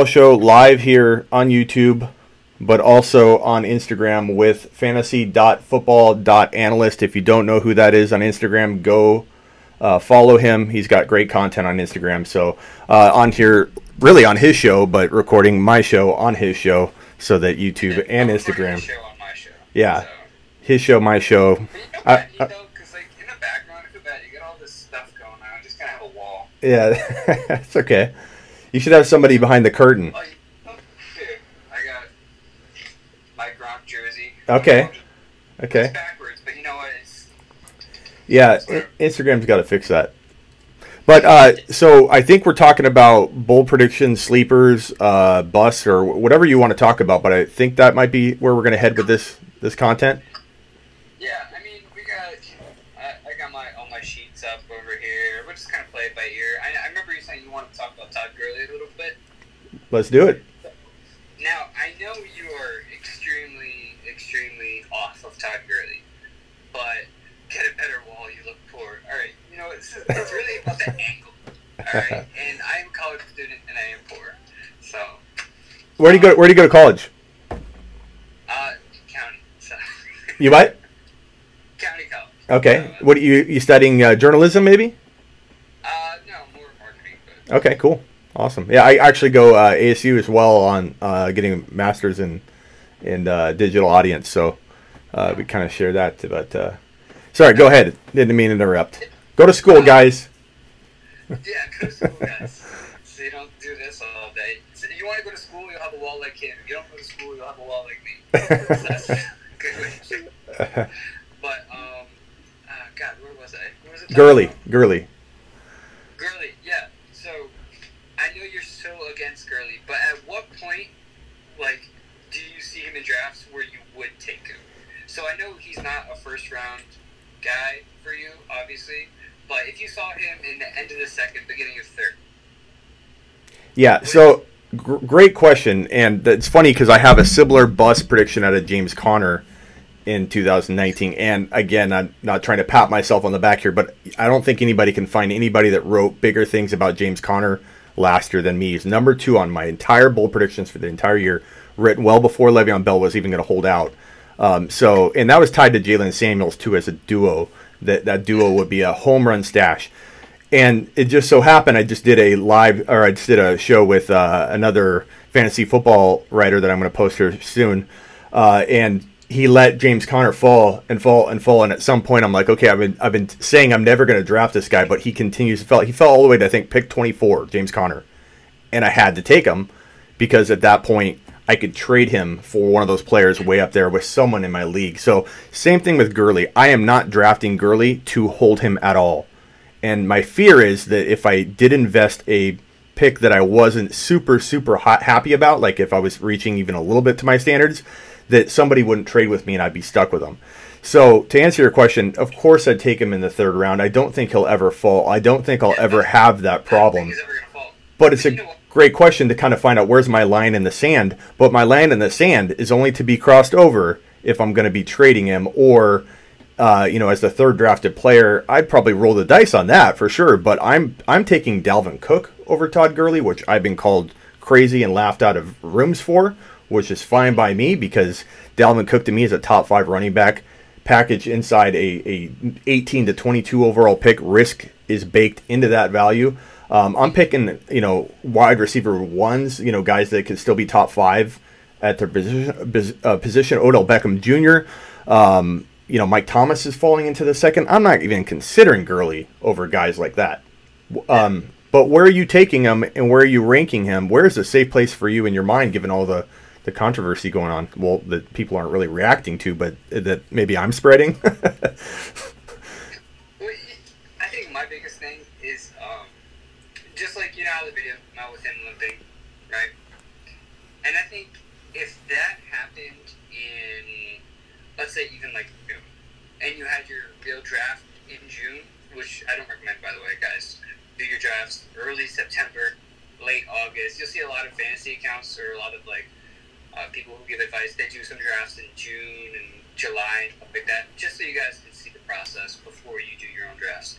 Show live here on YouTube, but also on Instagram with fantasy.football.analyst. If you don't know who that is on Instagram, go follow him. He's got great content on Instagram. So on here, really on his show, but recording my show on his show so that YouTube and Instagram. Show on my show. Yeah, So. his show, my show. But you know what, because like in the background, I feel bad. You get all this stuff going on. I just kind of have a wall. Yeah, it's okay. You should have somebody behind the curtain. Oh, dude, I got my Gronk jersey. Okay. Okay. It's backwards, but you know what? Yeah, Instagram's got to fix that. But so I think we're talking about bold predictions, sleepers, busts, or whatever you want to talk about. But I think that might be where we're going to head with this content. Yeah, I mean, we got. I got all my sheets up over here. We'll just kind of play it by ear. I remember you saying you wanted to talk about Todd Gurley a little bit. Let's do it. Now I know you are extremely off of Todd Gurley, but get a better wall. You look poor. All right, you know it's really about the angle. All right, and I'm a college student and I am poor. So where do you go? Where do you go to college? County. So. You what? County college. Okay. What are you studying journalism maybe? No, more marketing. But. Okay, cool, awesome. Yeah, I actually go ASU as well on getting a master's in digital audience. So we kind of share that. But sorry, go ahead. Didn't mean to interrupt. Go to school, guys. Yeah, go to school, guys. So you don't do this all day. So you want to go to school, you'll have a wall like him. If you don't go to school, you'll have a wall like me. So that's a good way to do it. But, God, where was I? What was it? Gurley, yeah. So, I know you're so against Gurley, but at what point, like, do you see him in drafts where you would take him? So I know he's not a first-round guy for you, obviously, but if you saw him in the end of the second, beginning of third. Yeah, so great question, and it's funny because I have a similar bust prediction out of James Conner in 2019, and again, I'm not trying to pat myself on the back here, but I don't think anybody can find anybody that wrote bigger things about James Conner last year than me. He's number 2 on my entire bold predictions for the entire year, written well before Le'Veon Bell was even going to hold out. And that was tied to Jalen Samuels too as a duo. That duo would be a home run stash. And it just so happened I just did a show with another fantasy football writer that I'm going to post here soon. And he let James Conner fall. And at some point I'm like, okay, I've been saying I'm never going to draft this guy, but he continues to fall. He fell all the way to I think pick 24, James Conner. And I had to take him because at that point I could trade him for one of those players way up there with someone in my league. So same thing with Gurley. I am not drafting Gurley to hold him at all. And my fear is that if I did invest a pick that I wasn't super happy about, like if I was reaching even a little bit to my standards, that somebody wouldn't trade with me and I'd be stuck with them. So to answer your question, of course I'd take him in the third round. I don't think he'll ever fall. I don't think I'll ever have that problem. But it's a great question to kind of find out where's my line in the sand. But my line in the sand is only to be crossed over if I'm going to be trading him or, as the third drafted player. I'd probably roll the dice on that for sure. But I'm taking Dalvin Cook over Todd Gurley, which I've been called crazy and laughed out of rooms for, which is fine by me because Dalvin Cook to me is a top 5 running back package inside a 18 to 22 overall pick. Risk is baked into that value. I'm picking, wide receiver ones, guys that could still be top 5 at their position. Odell Beckham Jr., Mike Thomas is falling into the second. I'm not even considering Gurley over guys like that. But where are you taking him and where are you ranking him? Where's a safe place for you in your mind, given all the controversy going on? Well, that people aren't really reacting to, but that maybe I'm spreading. I think my biggest thing is just like how the video came out with him limping, right? And I think if that happened in, let's say even like June, and you had your real draft in June, which I don't recommend, by the way, guys. Do your drafts early September, late August. You'll see a lot of fantasy accounts or a lot of people who give advice. They do some drafts in June and July and stuff like that, just so you guys can see the process before you do your own drafts.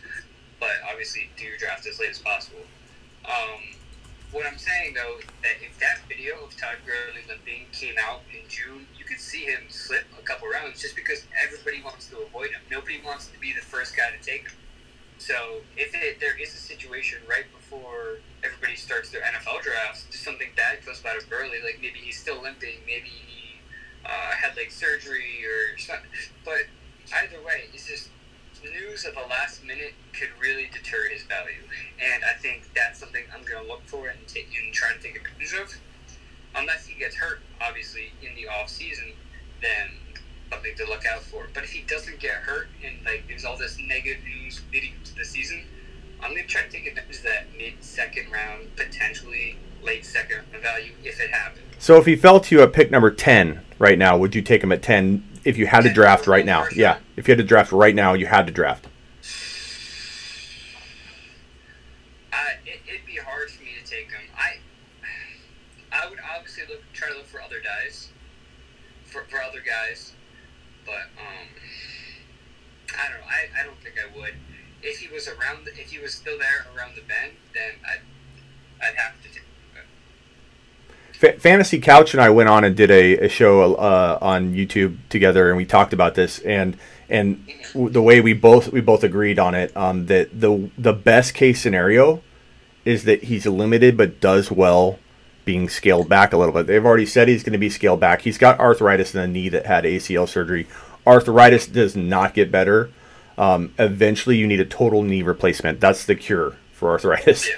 But obviously, do your draft as late as possible. what I'm saying, though, that if that video of Todd Gurley limping came out in June, you could see him slip a couple rounds just because everybody wants to avoid him. Nobody wants to be the first guy to take him. So if there is a situation right before everybody starts their NFL drafts, just something bad comes out of Gurley, like maybe he's still limping, maybe he had like surgery or something. But either way, it's just news of a last minute could really deter his value, and I think that's something I'm going to look for and try to take advantage of. Unless he gets hurt, obviously in the off season, then something to look out for. But if he doesn't get hurt and like there's all this negative news leading to the season, I'm going to try to take advantage of that mid-second round, potentially late second value if it happens. So if he fell to you at pick number 10 right now, would you take him at 10 if you had to draft right now? Yeah, if you had to draft right now, you had to draft. It'd be hard for me to take him. I would obviously try to look for other guys, for other guys, but I don't know. I don't think I would. If he was still there around the bend, then I'd have to take him. Fantasy Couch and I went on and did a show on YouTube together, and we talked about this, and the way we both agreed on it, that the best case scenario is that he's limited but does well being scaled back a little bit. They've already said he's going to be scaled back. He's got arthritis in the knee that had ACL surgery. Arthritis does not get better. Eventually, you need a total knee replacement. That's the cure for arthritis. Yeah.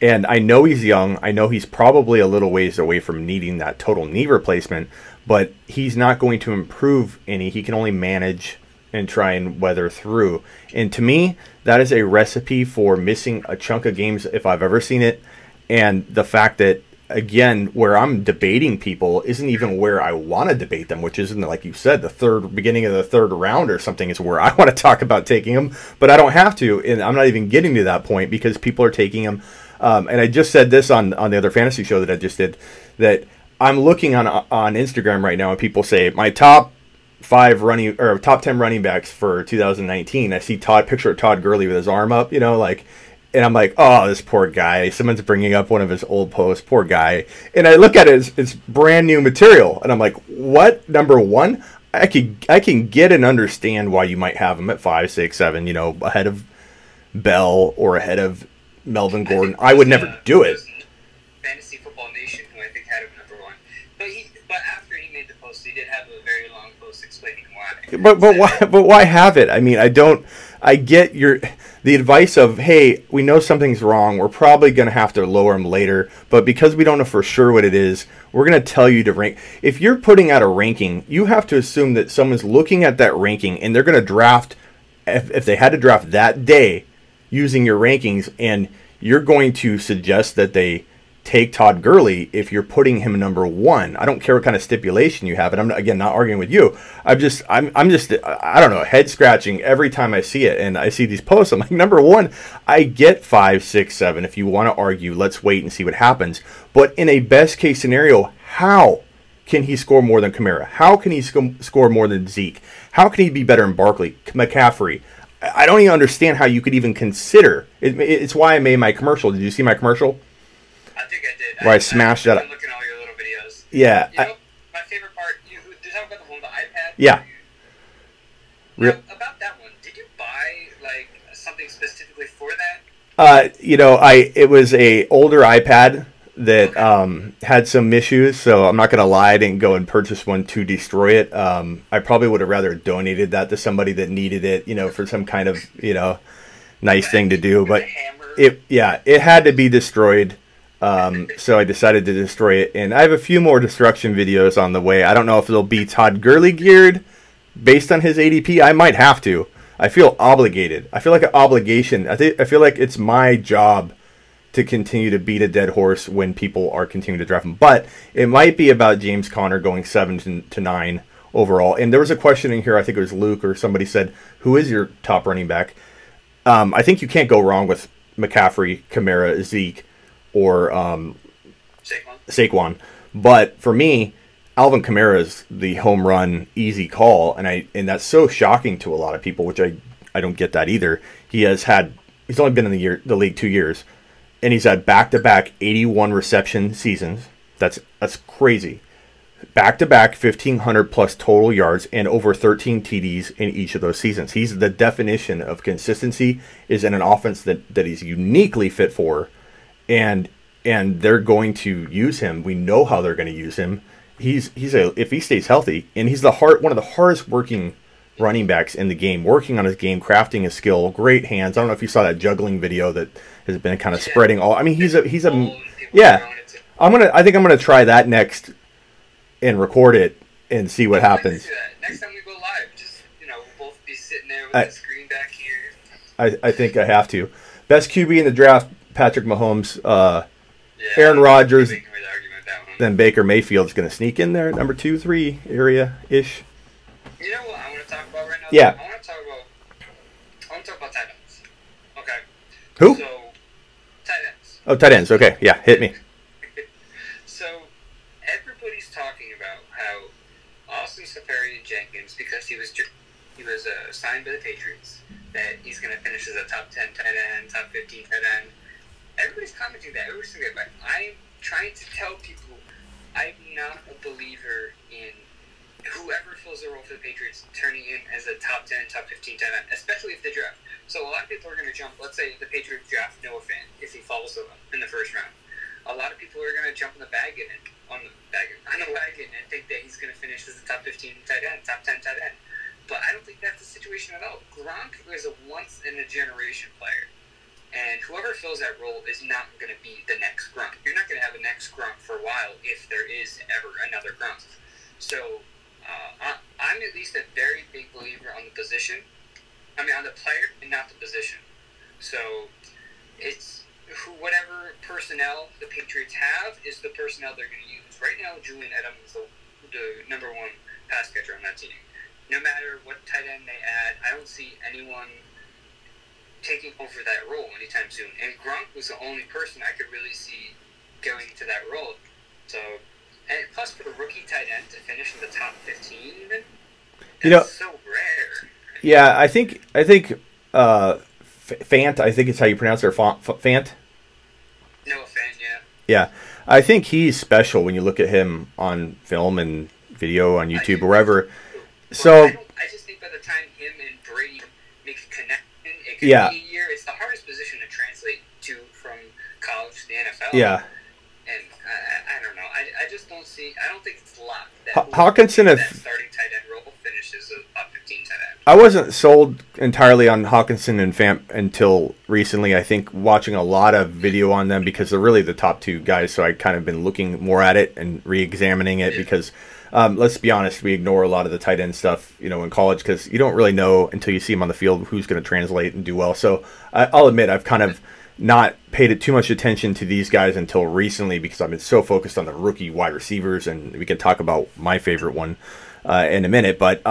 And I know he's young. I know he's probably a little ways away from needing that total knee replacement, but he's not going to improve any. He can only manage and try and weather through. And to me, that is a recipe for missing a chunk of games if I've ever seen it. And the fact that, again, where I'm debating people isn't even where I want to debate them, which isn't, like you said, beginning of the third round or something is where I want to talk about taking them. But I don't have to, and I'm not even getting to that point because people are taking them. And I just said this on the other fantasy show that I just did, that I'm looking on Instagram right now and people say my top 10 running backs for 2019. I see picture of Todd Gurley with his arm up, and I'm like, oh, this poor guy. Someone's bringing up one of his old posts, poor guy. And I look at it, it's brand new material, and I'm like, what? Number one, I can get and understand why you might have him at 5, 6, 7, ahead of Bell or ahead of Melvin Gordon. I would never do it. Fantasy Football Nation, who I think had him number one, but after he made the post, he did have a very long post explaining why. But why have it? I mean, I get the advice of, hey, we know something's wrong. We're probably going to have to lower him later, but because we don't know for sure what it is, we're going to tell you to rank. If you're putting out a ranking, you have to assume that someone's looking at that ranking and they're going to draft. If they had to draft that day, using your rankings, and you're going to suggest that they take Todd Gurley if you're putting him number one. I don't care what kind of stipulation you have, and I'm again not arguing with you. I'm just I don't know, head scratching every time I see it, and I see these posts. I'm like, number one, I get 5, 6, 7. If you want to argue, let's wait and see what happens. But in a best case scenario, how can he score more than Kamara? How can he score more than Zeke? How can he be better than Barkley, McCaffrey? I don't even understand how you could even consider. It's why I made my commercial. Did you see my commercial? I think I did. Where I smashed that up. I'm looking at all your little videos. Yeah. My favorite part, did you talk about the one with the iPad? Yeah. About that one, did you buy something specifically for that? It was a older iPad that had some issues, so I'm not going to lie, I didn't go and purchase one to destroy it. I probably would have rather donated that to somebody that needed it, for some kind of, nice thing to do. But it had to be destroyed. So I decided to destroy it, and I have a few more destruction videos on the way. I don't know if they'll be Todd Gurley geared based on his ADP. I might have to. I feel obligated. I feel like an obligation. I feel like it's my job to continue to beat a dead horse when people are continuing to draft him. But it might be about James Conner going 7 to 9 overall. And there was a question in here, I think it was Luke or somebody said, who is your top running back? I think you can't go wrong with McCaffrey, Kamara, Zeke, or Saquon. But for me, Alvin Kamara is the home run easy call, and that's so shocking to a lot of people, which I don't get that either. He's only been in the league 2 years. and he's had back-to-back 81 reception seasons. That's crazy. Back-to-back 1,500 plus total yards and over 13 TDs in each of those seasons. He's the definition of consistency, is in an offense that he's uniquely fit for, and they're going to use him. We know how they're going to use him. If he stays healthy, and he's one of the hardest working running backs in the game, working on his game, crafting his skill, great hands. I don't know if you saw that juggling video that has been kind of spreading all. I mean, he's a yeah. I think I'm gonna try that next and record it and see what happens. Next time we go live, just we'll both be sitting there with the screen back here. I think I have to. Best QB in the draft: Patrick Mahomes, Aaron Rodgers. Then Baker Mayfield's going to sneak in there, number 2, 3 area-ish. You know what I want to talk about right now? Yeah. I want to talk about tight ends. Okay. Who? So, tight ends. Oh, tight ends. Okay. Yeah, hit me. So, everybody's talking about how Austin Seferian-Jenkins, because he was signed by the Patriots, that he's going to finish as a top 10 tight end, top 15 tight end. Everybody's commenting that. Everybody's saying that. But I'm trying to tell people I'm not a believer in whoever fills the role for the Patriots turning in as a top 10, top 15 tight end, especially if they draft. So a lot of people are going to jump. Let's say the Patriots draft Noah Fant if he falls to them in the first round. A lot of people are going to jump on the wagon and think that he's going to finish as a top 15 tight end, top 10 tight end. But I don't think that's the situation at all. Gronk is a once-in-a-generation player. And whoever fills that role is not going to be the next Gronk. You're not going to have a next Gronk for a while if there is ever another Gronk. So I'm at least a very big believer on the position. I mean, on the player and not the position. So it's whatever personnel the Patriots have is the personnel they're going to use. Right now, Julian Edelman is the number 1 pass catcher on that team. No matter what tight end they add, I don't see anyone taking over that role anytime soon. And Gronk was the only person I could really see going to that role. So, and plus for the rookie tight end to finish in the top 15 even, that's so rare. Yeah, I think Fant, I think it's how you pronounce it, Fant? Noah Fant, yeah. Yeah, I think he's special when you look at him on film and video on YouTube or wherever. So I just think by the time him and Brady make a connection, it could be a year. It's the hardest position to translate to from college to the NFL. Yeah. And I don't know. I just don't see. I don't think it's locked. Hawkinson, that starting tight end role finishes a top 15 tight end. I wasn't sold entirely on Hawkinson and Fant until recently. I think watching a lot of video on them because they're really the top 2 guys. So I kind of been looking more at it and re-examining it because. Let's be honest, we ignore a lot of the tight end stuff, in college because you don't really know until you see him on the field who's going to translate and do well. So I'll admit I've kind of not paid too much attention to these guys until recently because I've been so focused on the rookie wide receivers, and we can talk about my favorite one in a minute, but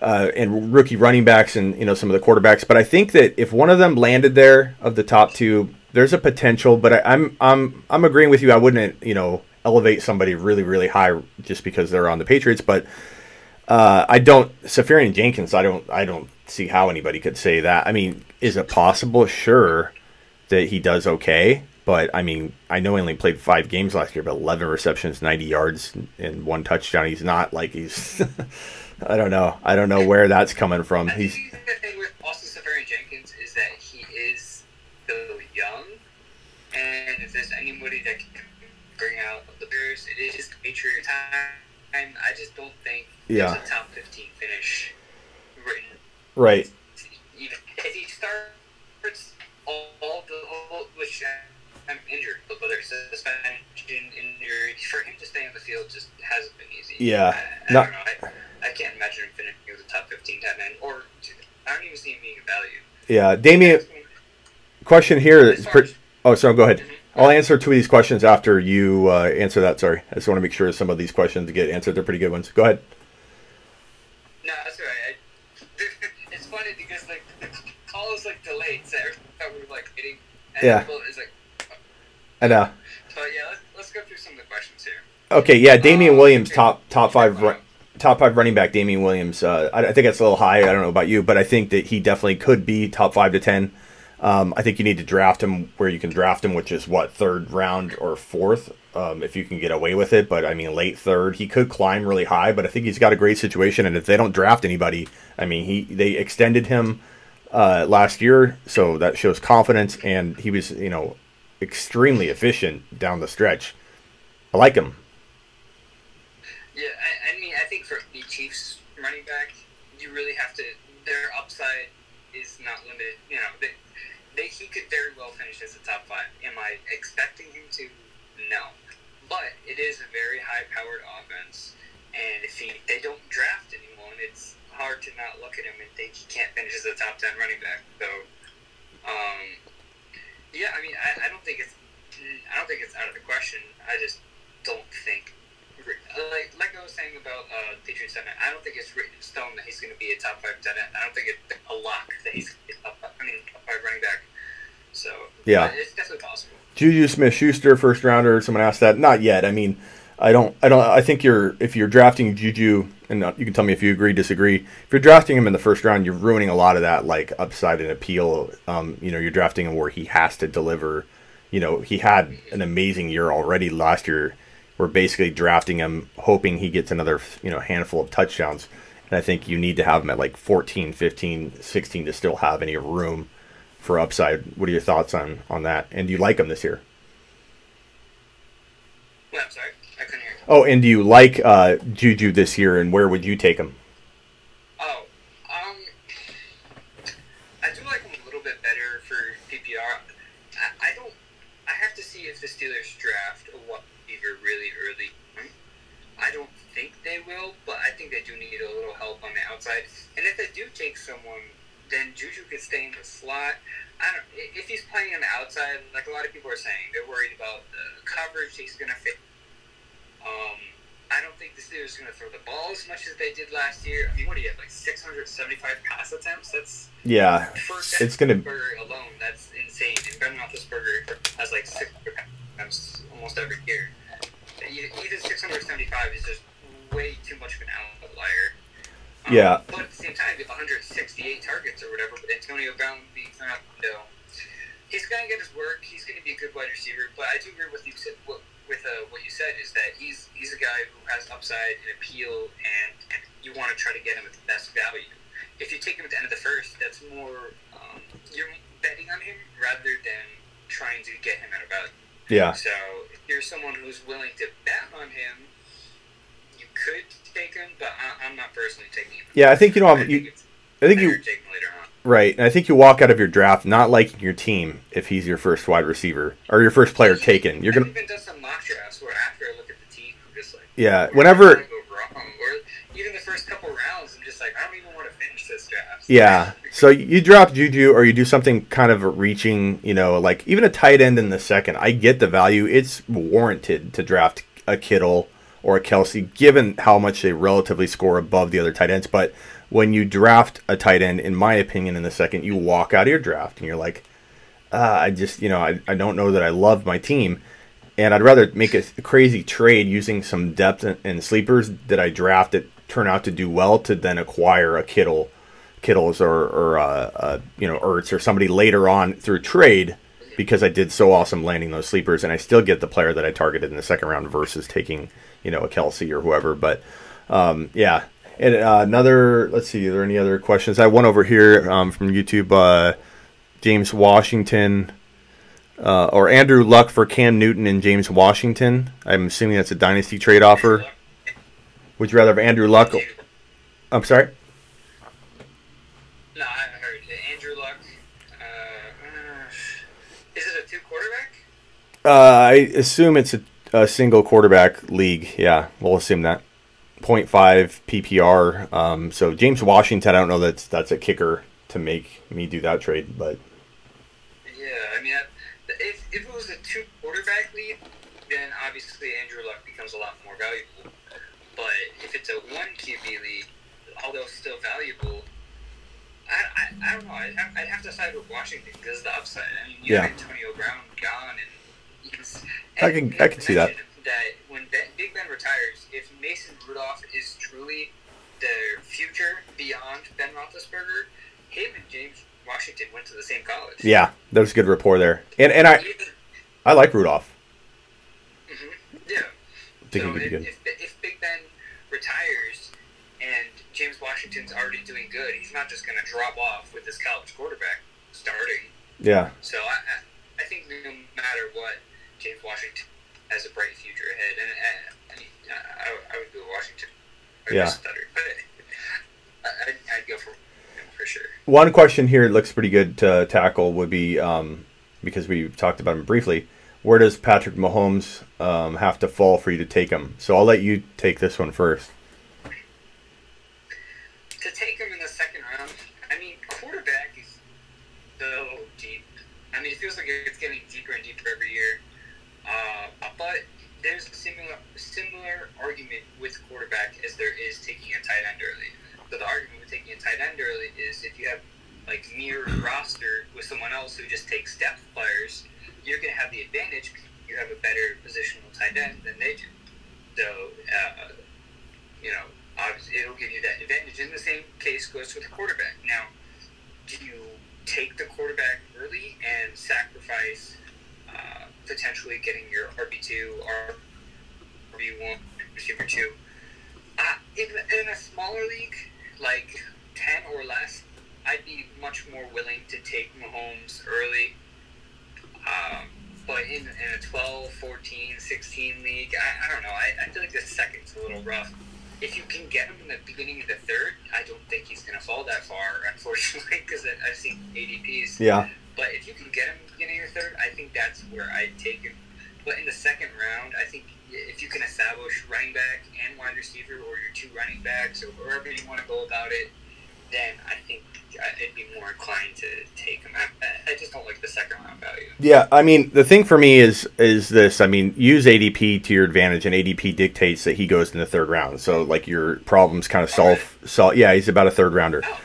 and rookie running backs and some of the quarterbacks. But I think that if one of them landed there of the top 2, there's a potential. But I'm agreeing with you. I wouldn't elevate somebody really, really high just because they're on the Patriots, but Seferian-Jenkins, I don't see how anybody could say that. I mean, is it possible? Sure, that he does okay, but I mean, I know he only played 5 games last year, but 11 receptions, 90 yards, and 1 touchdown. He's not like he's. I don't know where that's coming from. I think the thing with Austin Seferian-Jenkins is that he is still young, and if there's anybody that can bring out the Bears, it is the Patriot time. I just don't think there's a top 15 finish written. Right. Even if he starts which I'm injured, but whether it's suspension, injury, for him to stay on the field just hasn't been easy. Yeah. I don't know. I can't imagine him finishing with a top 15 tight end, or I don't even see him being a value. Yeah, Damien. Question here. So go ahead. Mm-hmm. I'll answer 2 of these questions after you answer that. Sorry, I just want to make sure some of these questions get answered. They're pretty good ones. Go ahead. No, that's all right. It's funny because the call is delayed, so we're hitting. And it's I know. So yeah, let's go through some of the questions here. Okay, yeah, Damian Williams, top 5 running back. Damian Williams. I think that's a little high. I don't know about you, but I think that he definitely could be top 5 to 10. I think you need to draft him where you can draft him, which is what, third round or fourth, if you can get away with it. But I mean, late third, he could climb really high. But I think he's got a great situation, and if they don't draft anybody, I mean, they extended him last year, so that shows confidence, and he was extremely efficient down the stretch. I like him. Yeah, I mean, I think for the Chiefs running back, you really have to. Their upside is not limited. He could very well finish as a top 5. Am I expecting him to? No. But it is a very high-powered offense, and if they don't draft anyone, it's hard to not look at him and think he can't finish as a top 10 running back. So, yeah, I mean, I don't think it's out of the question. I just don't think, like I was saying about Patriots Senate, I don't think it's written in stone that he's going to be a top 5 tight end. I don't think it's a lock that he's top 5 running back. So yeah, it's definitely possible. Juju Smith-Schuster, first rounder. Someone asked that. Not yet. I mean, I think if you're drafting Juju, and you can tell me if you agree, disagree. If you're drafting him in the first round, you're ruining a lot of that upside and appeal. You're drafting him where he has to deliver. He had an amazing year already last year. We're basically drafting him, hoping he gets another handful of touchdowns. And I think you need to have him at 14, 15, 16 to still have any room for upside. What are your thoughts on that? And do you like him this year? Well, I'm sorry, I couldn't hear you. Oh, and do you like Juju this year, and where would you take him? Oh, I do like him a little bit better for PPR. I have to see if the Steelers draft a wide receiver really early. I don't think they will, but I think they do need a little help on the outside. And if they do take someone, then Juju could stay in the slot. If he's playing on the outside, like a lot of people are saying, they're worried about the coverage he's going to fit. I don't think the Steelers are going to throw the ball as much as they did last year. I mean, what do you have, 675 pass attempts? That's it's going to alone. That's insane. And Ben Roethlisberger has 600 attempts almost every year. Even 675 is just way too much of an outlier. Yeah. But at the same time, you have 168 targets or whatever, with Antonio Brown being thrown out the window. He's going to get his work. He's going to be a good wide receiver. But I do agree with you what you said is that he's a guy who has upside and appeal, and you want to try to get him at the best value. If you take him at the end of the first, that's more you're betting on him rather than trying to get him at a value. Yeah. So if you're someone who's willing to bet on him, you could take him, but I'm not personally taking him. Yeah, I think you don't have. I think you take him later on. Right, and I think you walk out of your draft not liking your team if he's your first wide receiver or your first player taken. You're gonna even done some mock drafts where after I look at the team, I'm just whenever go wrong, or even the first couple rounds, I'm just I don't even want to finish this draft. Yeah, so you drop Juju or you do something kind of reaching, even a tight end in the second. I get the value; it's warranted to draft a Kittle or a Kelsey, given how much they relatively score above the other tight ends, but when you draft a tight end, in my opinion, in the second, you walk out of your draft and you're like, I just, I don't know that I love my team. And I'd rather make a crazy trade using some depth and sleepers that I draft that turn out to do well to then acquire a Kittles or Ertz or somebody later on through trade because I did so awesome landing those sleepers and I still get the player that I targeted in the second round versus taking, a Kelsey or whoever. But, yeah. And let's see, are there any other questions? I have one over here from YouTube, James Washington, or Andrew Luck for Cam Newton and James Washington. I'm assuming that's a dynasty trade offer. Would you rather have Andrew Luck? I'm sorry? No, I heard Andrew Luck. Is it a 2 quarterback? I assume it's a single quarterback league. Yeah, we'll assume that. 0.5 PPR. So James Washington, I don't know that's a kicker to make me do that trade, but yeah, I mean, if it was a 2 quarterback league, then obviously Andrew Luck becomes a lot more valuable. But if it's a 1 QB league, although still valuable, I don't know. I'd have to side with Washington because of the upside. I mean, you have Antonio Brown gone, and I can see that. That when Big Ben retires, if Mason Rudolph is truly the future beyond Ben Roethlisberger, him and James Washington went to the same college. Yeah, there's good rapport there, and I like Rudolph. Yeah. I think he could be good. If Big Ben retires and James Washington's already doing good, he's not just going to drop off with this college quarterback starting. Yeah. So I think no matter what, James Washington has a bright future ahead, and I would go Washington. Yeah. Stutter, but I'd go for him for sure. One question here looks pretty good to tackle would be, because we talked about him briefly, where does Patrick Mahomes have to fall for you to take him? So I'll let you take this one first. To take him in the second round, I mean, quarterback is so deep. I mean, it feels like it's getting deeper and deeper every year. But there's a similar argument with quarterback as there is taking a tight end early. So the argument with taking a tight end early is if you have like mirror roster with someone else who just takes depth players, you're going to have the advantage because you have a better positional tight end than they do. So, obviously it'll give you that advantage. And the same case goes with the quarterback. Now, do you take the quarterback early and sacrifice potentially getting your RB2 or RB1, receiver 2? In a smaller league, like 10 or less, I'd be much more willing to take Mahomes early. But in a 12, 14, 16 league, I don't know. I feel like the second's a little rough. If you can get him in the beginning of the third, I don't think he's going to fall that far, unfortunately, because I've seen ADPs. Yeah. But if you can get him in the beginning of the third, I think that's where I'd take him. But in the second round, I think if you can establish running back and wide receiver, or your two running backs, or wherever you want to go about it, then I think I'd be more inclined to take him. I just don't like the second round value. Yeah, I mean, the thing for me is this. I mean, use ADP to your advantage, and ADP dictates that he goes in the third round. So, like, your problem's kind of solved. Yeah, he's about a third rounder. Oh.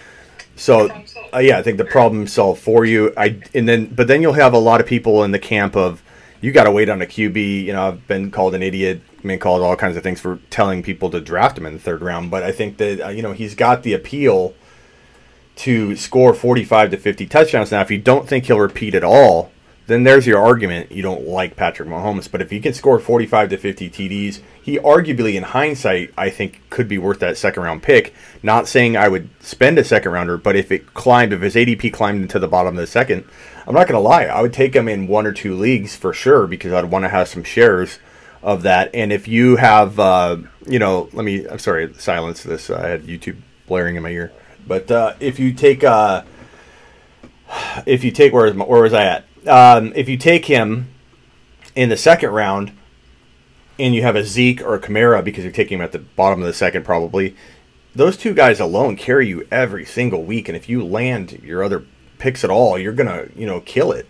So, I think the problem solved for you. But then you'll have a lot of people in the camp of, you got to wait on a QB. You know, I've been called an idiot, been called all kinds of things for telling people to draft him in the third round. But I think that, he's got the appeal to score 45 to 50 touchdowns. Now, if you don't think he'll repeat at all, then there's your argument. You don't like Patrick Mahomes. But if he can score 45 to 50 TDs, he arguably, in hindsight, I think could be worth that second-round pick. Not saying I would spend a second-rounder, but if his ADP climbed into the bottom of the second, I'm not going to lie, I would take him in one or two leagues for sure, because I'd want to have some shares of that. And if you have, I'm sorry, silence this. I had YouTube blaring in my ear. But if you take, where was I at? If you take him in the second round, and you have a Zeke or a Kamara, because you're taking him at the bottom of the second probably, those two guys alone carry you every single week. And if you land your other picks at all, you're gonna, kill it.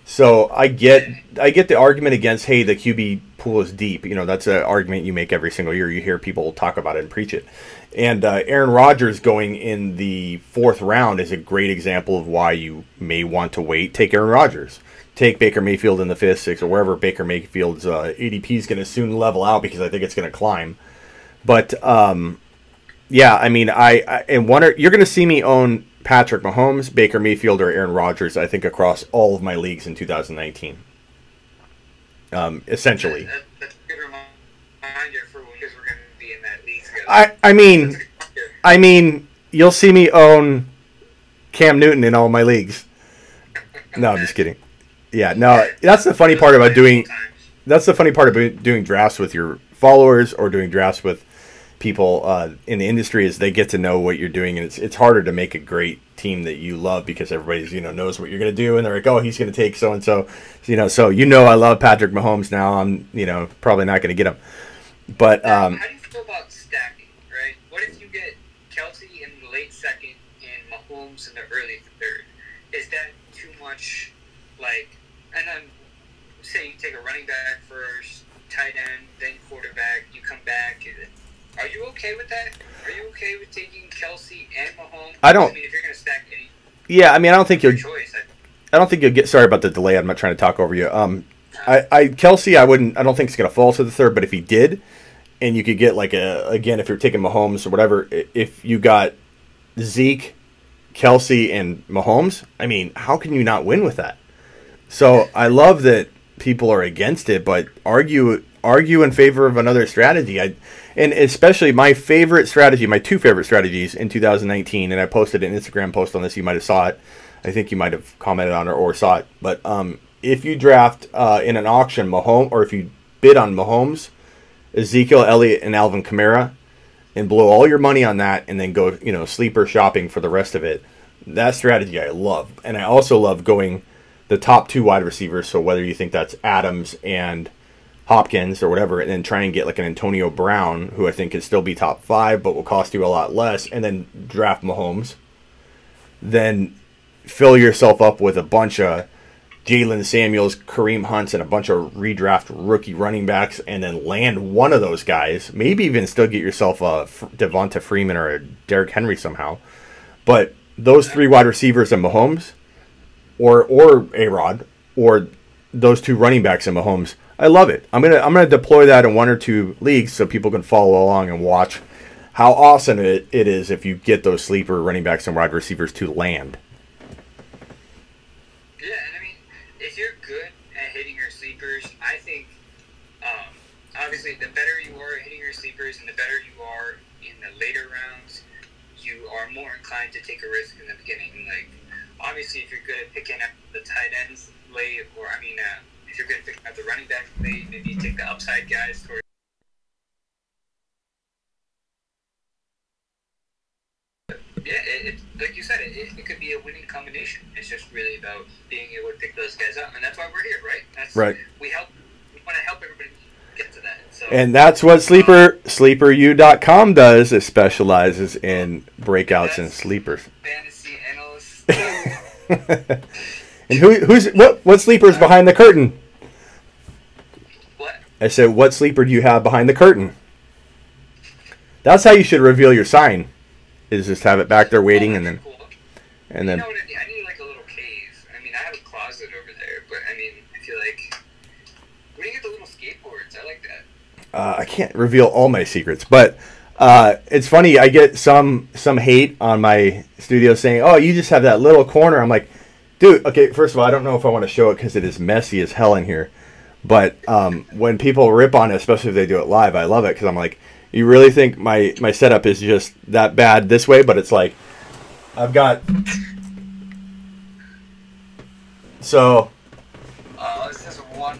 So I get the argument against, hey, the QB pool is deep. That's an argument you make every single year. You hear people talk about it and preach it. And Aaron Rodgers going in the fourth round is a great example of why you may want to wait. Take Aaron Rodgers. Take Baker Mayfield in the fifth, sixth, or wherever Baker Mayfield's ADP is going to soon level out, because I think it's going to climb. But yeah, I mean, you're going to see me own Patrick Mahomes, Baker Mayfield, or Aaron Rodgers, I think, across all of my leagues in 2019. Essentially. That's a good reminder for when we're going to be in that league together. I mean, you'll see me own Cam Newton in all my leagues. No, I'm just kidding. Yeah, no, that's the funny part about doing. That's the funny part about doing drafts with your followers, or doing drafts with people in the industry, is they get to know what you're doing, and it's harder to make a great team that you love, because everybody's knows what you're going to do, and they're like, oh, he's going to take so and so, so I love Patrick Mahomes now. I'm probably not going to get him, but how do you feel about stacking? Right? What if you get Kelsey in the late second and Mahomes in the early third? Is that too much? And then say you take a running back first, tight end, then quarterback, you come back. Are you okay with that? Are you okay with taking Kelsey and Mahomes? I mean, if you're going to stack any. Yeah, I mean, I don't think you'll. Choice. I don't think you'll get. Sorry about the delay. I'm not trying to talk over you. Kelsey, I wouldn't. I don't think it's going to fall to the third. But if he did, and you could get again, if you're taking Mahomes or whatever, if you got Zeke Kelsey and Mahomes, I mean, how can you not win with that? So I love that people are against it, but argue in favor of another strategy. And especially my favorite strategy, my two favorite strategies in 2019, and I posted an Instagram post on this. You might have saw it. I think you might have commented on it or saw it. But if you draft in an auction Mahomes, or if you bid on Mahomes, Ezekiel Elliott, and Alvin Kamara, and blow all your money on that, and then go sleeper shopping for the rest of it. That strategy I love, and I also love going the top two wide receivers. So whether you think that's Adams and Hopkins or whatever, and then try and get like an Antonio Brown, who I think could still be top 5, but will cost you a lot less, and then draft Mahomes. Then fill yourself up with a bunch of Jalen Samuels, Kareem Hunts, and a bunch of redraft rookie running backs, and then land one of those guys. Maybe even still get yourself a Devonta Freeman or a Derrick Henry somehow. But those 3 wide receivers and Mahomes, or A-Rod, or those 2 running backs and Mahomes, I love it. I'm gonna deploy that in 1 or 2 leagues so people can follow along and watch how awesome it is if you get those sleeper running backs and wide receivers to land. Yeah, and I mean, if you're good at hitting your sleepers, I think obviously the better you are at hitting your sleepers and the better you are in the later rounds, you are more inclined to take a risk in the beginning. Like, obviously, if you're good at picking up the tight ends late, or if you're good at picking up the running back late, maybe you take the upside guys towards. Yeah, like you said, it could be a winning combination. It's just really about being able to pick those guys up, and that's why we're here, right? That's right. We want to help everybody get to that. So, and that's what SleeperU.com does. It specializes in breakouts and sleepers. Fantasy Analyst. And what sleeper is behind the curtain? What? I said, what sleeper do you have behind the curtain? That's how you should reveal your sign. Is just have it back there waiting, and then, cool. and then. You know what I need like a little cave. I mean, I have a closet over there, but I mean, I feel like, where do you get the little skateboards? I like that. I can't reveal all my secrets, but it's funny. I get some hate on my studio saying, "Oh, you just have that little corner." I'm like, dude. Okay, first of all, I don't know if I want to show it because it is messy as hell in here. But when people rip on it, especially if they do it live, I love it because I'm like, you really think my setup is just that bad this way? But it's like, I've got so. This is one.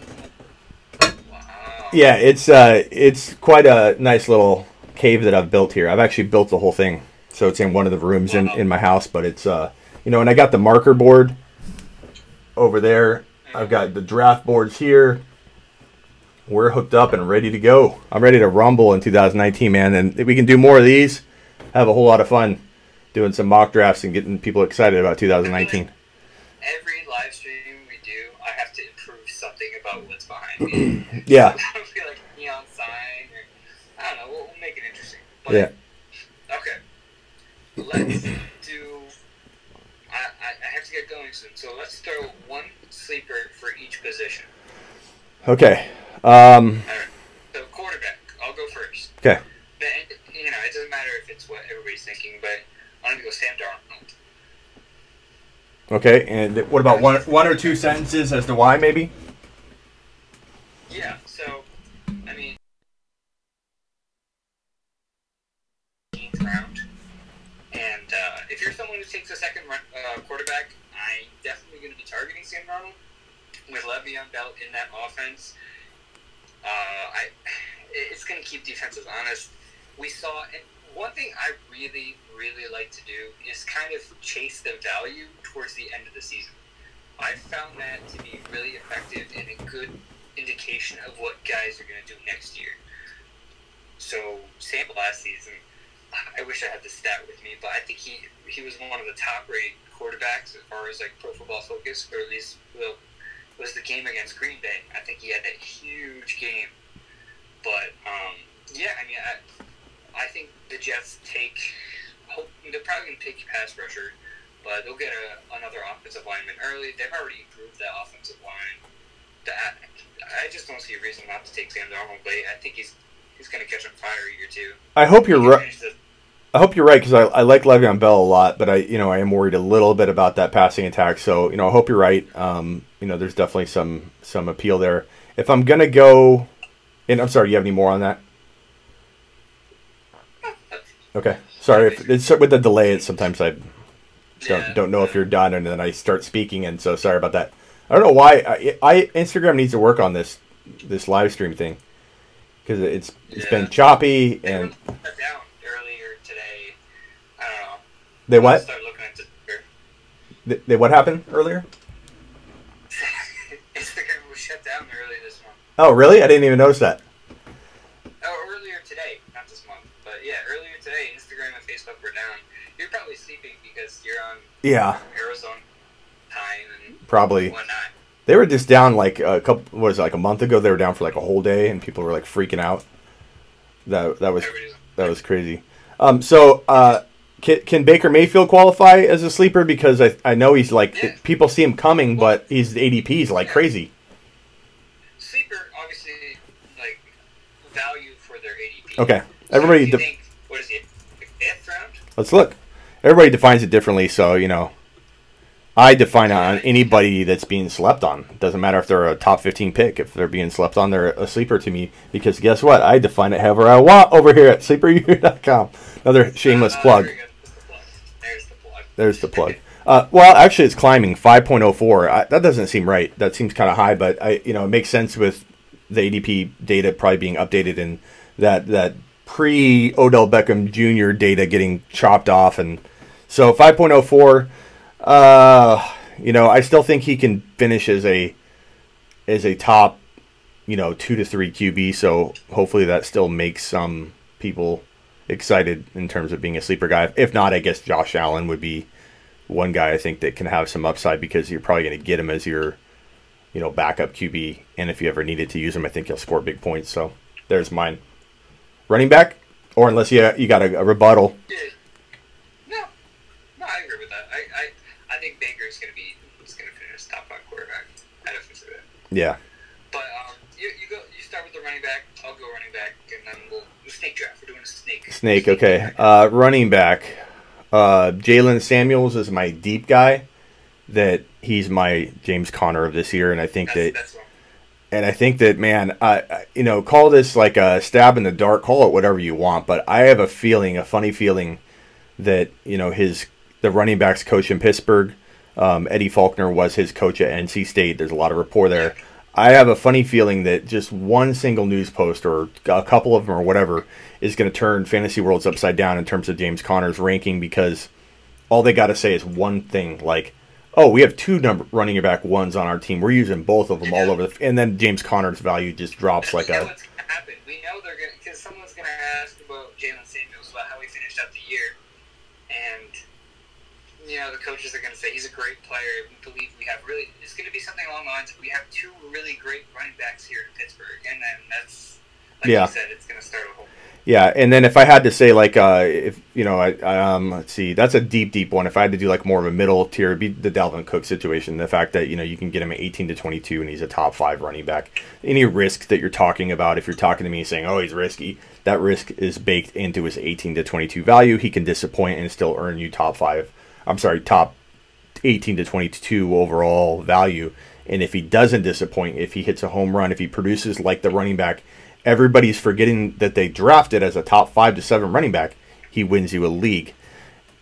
Wow. Yeah, it's quite a nice little cave that I've built here. I've actually built the whole thing, so it's in one of the rooms in my house. But it's and I got the marker board over there. I've got the draft boards here. We're hooked up and ready to go. I'm ready to rumble in 2019, man. And if we can do more of these, have a whole lot of fun doing some mock drafts and getting people excited about 2019. Every live stream we do, I have to improve something about what's behind me. Yeah. I don't feel like neon sign, or I don't know. We'll make it interesting. But, yeah. Okay. Let's do. I have to get going soon, so let's throw one sleeper for each position. Okay. All right. So quarterback, I'll go first. Okay. And, it doesn't matter if it's what everybody's thinking, but I'm gonna go Sam Darnold. Okay, and what about one or two sentences as to why, maybe? Yeah. So, I mean, 18th round, and if you're someone who takes a second quarterback, I'm definitely going to be targeting Sam Darnold with Le'Veon Bell in that offense. It's going to keep defenses honest. We saw, and one thing I really, really like to do is kind of chase the value towards the end of the season. I found that to be really effective and a good indication of what guys are going to do next year. So, Sam last season, I wish I had the stat with me, but I think he was one of the top-rated quarterbacks as far as like Pro Football Focus, or at least was the game against Green Bay. I think he had a huge game. But yeah, I mean, I think the Jets they're probably going to take a pass rusher, but they'll get another offensive lineman early. They've already improved that offensive line. I just don't see a reason not to take Sam Darnold, but I think he's going to catch on fire year two. I hope you're right. I hope you're right because I like Le'Veon Bell a lot, but I am worried a little bit about that passing attack. So I hope you're right. There's definitely some appeal there. If I'm gonna go, and I'm sorry, you have any more on that? Okay, sorry if it's with the delay. It's sometimes I don't know if you're done, and then I start speaking, and so sorry about that. I don't know why Instagram needs to work on this live stream thing because it's been choppy and. Down earlier today. I don't know. They what? Start looking at They what happened earlier? Instagram was shut down early this month. Oh, really? I didn't even notice that. Oh, earlier today, not this month, but yeah, earlier today, Instagram and Facebook were down. You're probably sleeping because you're on Arizona time and probably whatnot. They were just down like a month ago. They were down for like a whole day, and people were like freaking out. That was crazy. Can Baker Mayfield qualify as a sleeper? Because I know he's like people see him coming, but his ADP is like crazy. Sleeper, obviously, like value for their ADP. Okay, everybody. What is he? Fifth round? Let's look. Everybody defines it differently, so I define it on anybody that's being slept on. It doesn't matter if they're a top 15 pick. If they're being slept on, they're a sleeper to me. Because guess what? I define it however I want over here at sleeperu.com. Another shameless plug. There's the plug. Well, actually, it's climbing 5.04. That doesn't seem right. That seems kind of high, but it makes sense with the ADP data probably being updated and that pre-Odell Beckham Jr. data getting chopped off. And so 5.04... I still think he can finish as a top, 2 to 3 QB. So hopefully that still makes some people excited in terms of being a sleeper guy. If not, I guess Josh Allen would be one guy I think that can have some upside because you're probably going to get him as your, backup QB. And if you ever needed to use him, I think he'll score big points. So there's mine. Running back, or unless you got a rebuttal. No, I agree with that. I think Baker's going to finish top 5 quarterback. I definitely say that. Yeah. But you start with the running back. I'll go running back, and then we'll snake draft. We're doing a snake. Okay. Running back. Jalen Samuels is my deep guy. That he's my James Conner of this year, and I think that's and I think that man, call this like a stab in the dark, call it whatever you want, but I have a funny feeling that the running backs coach in Pittsburgh, Eddie Faulkner, was his coach at NC State. There's a lot of rapport there. I have a funny feeling that just one single news post or a couple of them or whatever is going to turn fantasy worlds upside down in terms of James Conner's ranking because all they got to say is one thing like, oh, we have 2 running back ones on our team. We're using both of them all over. And then James Conner's value just drops like a... We know what's going to happen. We know they're going to... Because someone's going to ask about Jalen Samuels, about how he finished out the year. And... the coaches are going to say he's a great player. We believe we have really. It's going to be something along the lines of we have 2 really great running backs here in Pittsburgh, and then that's like you said, it's going to start a whole. Yeah, and then if I had to say like if let's see, that's a deep one. If I had to do like more of a middle tier, it'd be the Dalvin Cook situation. The fact that you can get him at 18 to 22 and he's a top 5 running back. Any risk that you're talking about, if you're talking to me saying, oh, he's risky, that risk is baked into his 18 to 22 value. He can disappoint and still earn you top 18 to 22 overall value. And if he doesn't disappoint, if he hits a home run, if he produces like the running back, everybody's forgetting that they drafted as a top 5 to 7 running back, he wins you a league.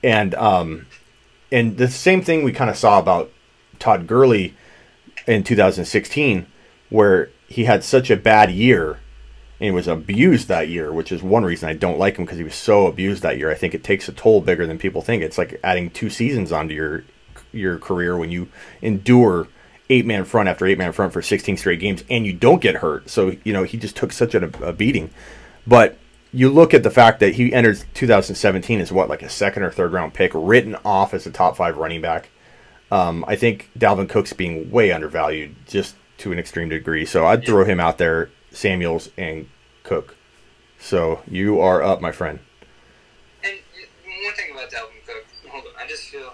And the same thing we kind of saw about Todd Gurley in 2016, where he had such a bad year and was abused that year, which is one reason I don't like him because he was so abused that year. I think it takes a toll bigger than people think. It's like adding 2 seasons onto your career when you endure 8-man front after 8-man front for 16 straight games and you don't get hurt. So, he just took such a beating. But you look at the fact that he entered 2017 as like a 2nd or 3rd round pick, written off as a top 5 running back. I think Dalvin Cook's being way undervalued just to an extreme degree. So I'd throw him out there, Samuels and Cook. So you are up, my friend. And one thing about Dalvin Cook, hold on, I feel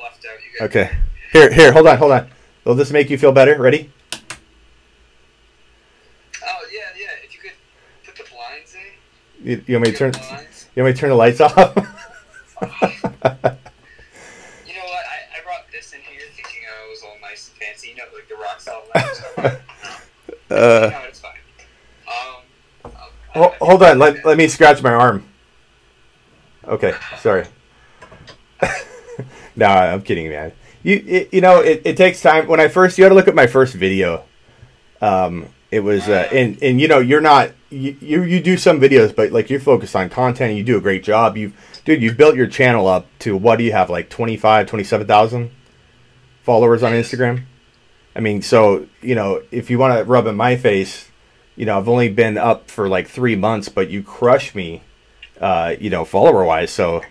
left out. You guys. Okay. Here, hold on. Will this make you feel better? Ready? Oh, yeah. If you could put the blinds in. You want me to turn the lights off? No, it's fine. Hold on. Let me scratch my arm. Okay, sorry. No, I'm kidding, man. It takes time. When you had to look at my first video. It was and you're not you do some videos, but like you're focused on content and you do a great job. You've built your channel up to, what do you have, like 27,000 followers on Instagram? I mean, so if you want to rub in my face, I've only been up for like 3 months, but you crush me, follower wise. So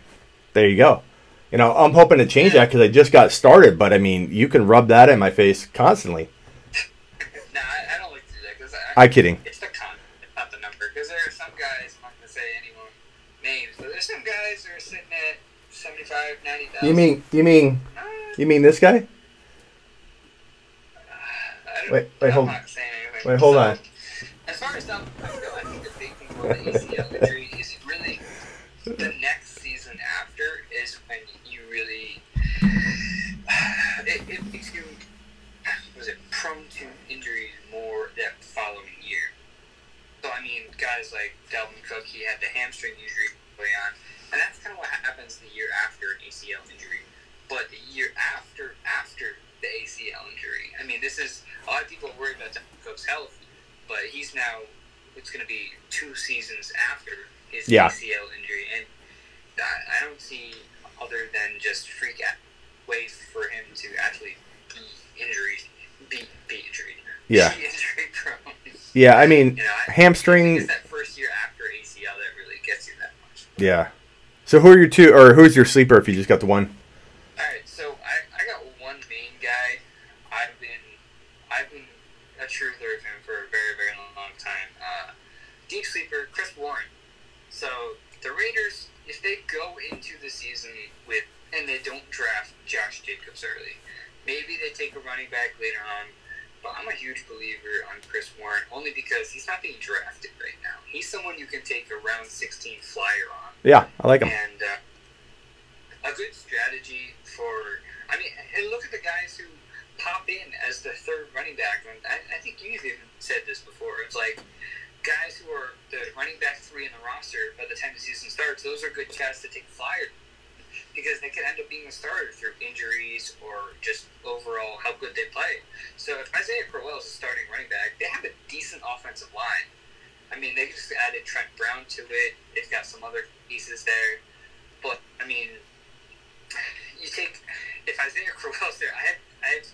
there you go. I'm hoping to change that because I just got started. But I mean, you can rub that in my face constantly. No, I don't like to do that because I'm kidding. It's the content, not the number. Because there are some guys, I'm not going to say anyone names, but there's some guys who are sitting at 75, 90,000. You mean this guy? Wait, hold on. Wait, hold on. As far as that goes, I think the big thing about the ACL injury is really the next season after is when you really it makes you prone to injuries more that following year. So I mean, guys like Dalvin Cook, he had the hamstring injury early on, and that's kind of what happens the year after an ACL injury. But the year after the ACL injury, I mean, this is a lot of people are worried about Dalvin Cook's health, but it's going to be 2 seasons after his ACL injury, and I don't see, other than just freak out ways for him to actually be injured. Yeah. Be injury prone. Yeah, I mean, hamstring. It's that first year after ACL that really gets you that much. Yeah. So who's your sleeper if you just got the one? All right, so I got one main guy. I've been a truther of him for a very, very long time. Deep sleeper, Chris Warren. So the Raiders, if they go into the season and they don't draft Josh Jacobs early, maybe they take a running back later on. But I'm a huge believer on Chris Warren, only because he's not being drafted right now. He's someone you can take a round 16 flyer on. Yeah, I like him. And a good strategy and look at the guys who pop in as the third running back. And I think you've even said this before. It's like guys who are the running back 3 in the roster by the time the season starts, those are good guys to take flyers, because they could end up being a starter through injuries or just overall how good they play. So if Isaiah Crowell is a starting running back, they have a decent offensive line. I mean, they just added Trent Brown to it. They've got some other pieces there. But, I mean, if Isaiah Crowell's there, I had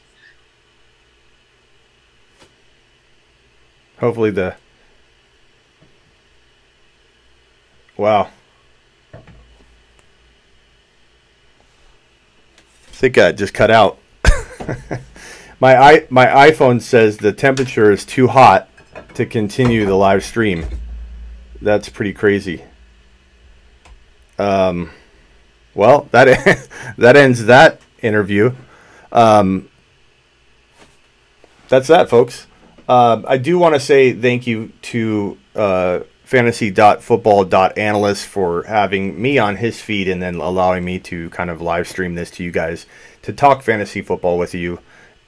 hopefully wow. I think I just cut out. My iPhone says the temperature is too hot to continue the live stream. That's pretty crazy. Well, that ends that interview. That's that, folks. I do want to say thank you to fantasy.football.analyst for having me on his feed and then allowing me to kind of live stream this to you guys to talk fantasy football with you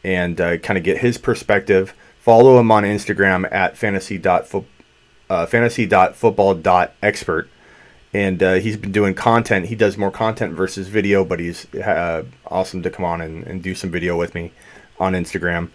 and kind of get his perspective. Follow him on Instagram at fantasy.football.expert. And he's been doing content. He does more content versus video, but he's awesome to come on and do some video with me on Instagram.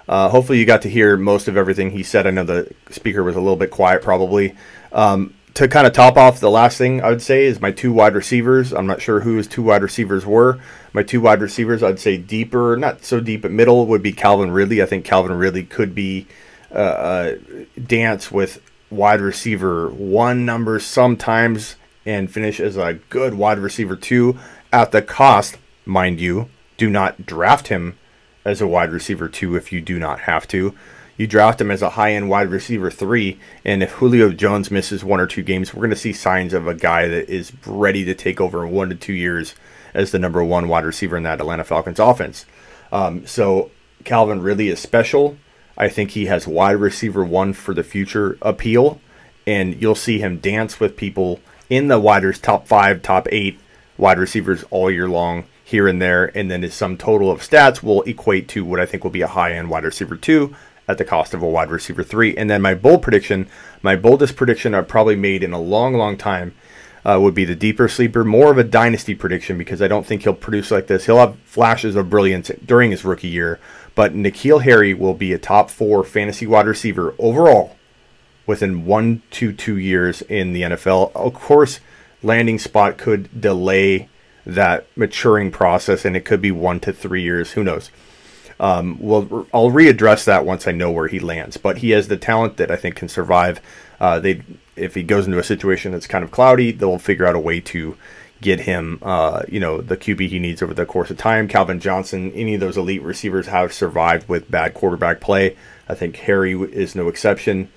Hopefully you got to hear most of everything he said. I know the speaker was a little bit quiet probably. To kind of top off, the last thing I would say is my 2 wide receivers. I'm not sure who his 2 wide receivers were. My 2 wide receivers, I'd say deeper, not so deep at middle, would be Calvin Ridley. I think Calvin Ridley could be dance with wide receiver 1 numbers sometimes and finish as a good wide receiver 2 at the cost, mind you. Do not draft him as a wide receiver 2 if you do not have to. You draft him as a high-end wide receiver 3, and if Julio Jones misses 1 or 2 games, we're going to see signs of a guy that is ready to take over in 1 to 2 years as the number 1 wide receiver in that Atlanta Falcons offense. So Calvin Ridley is special. I think he has wide receiver 1 for the future appeal, and you'll see him dance with people in the top 5, top 8 wide receivers all year long, here and there, and then his sum total of stats will equate to what I think will be a high-end wide receiver 2 at the cost of a wide receiver 3. And then my boldest prediction I've probably made in a long, long time would be the deeper sleeper, more of a dynasty prediction, because I don't think he'll produce like this. He'll have flashes of brilliance during his rookie year, but N'Keal Harry will be a top 4 fantasy wide receiver overall within 1 to 2 years in the NFL. Of course, landing spot could delay that maturing process, and it could be 1 to 3 years. Who knows? I'll readdress that once I know where he lands. But he has the talent that I think can survive. If he goes into a situation that's kind of cloudy, they'll figure out a way to get him, the QB he needs over the course of time. Calvin Johnson, any of those elite receivers have survived with bad quarterback play. I think Harry is no exception,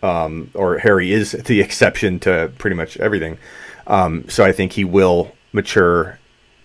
or Harry is the exception to pretty much everything. So I think he will mature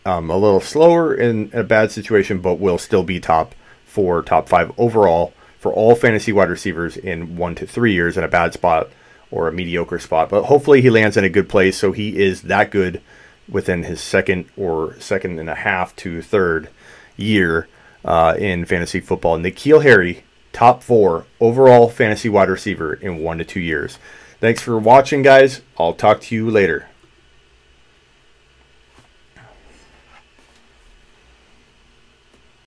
a little slower in a bad situation, but will still be top 4, top 5 overall for all fantasy wide receivers in 1 to 3 years in a bad spot or a mediocre spot. But hopefully he lands in a good place, so he is that good within his second and a half to third year in fantasy football. N'Keal Harry, top 4 overall fantasy wide receiver in 1 to 2 years. Thanks for watching, guys. I'll talk to you later.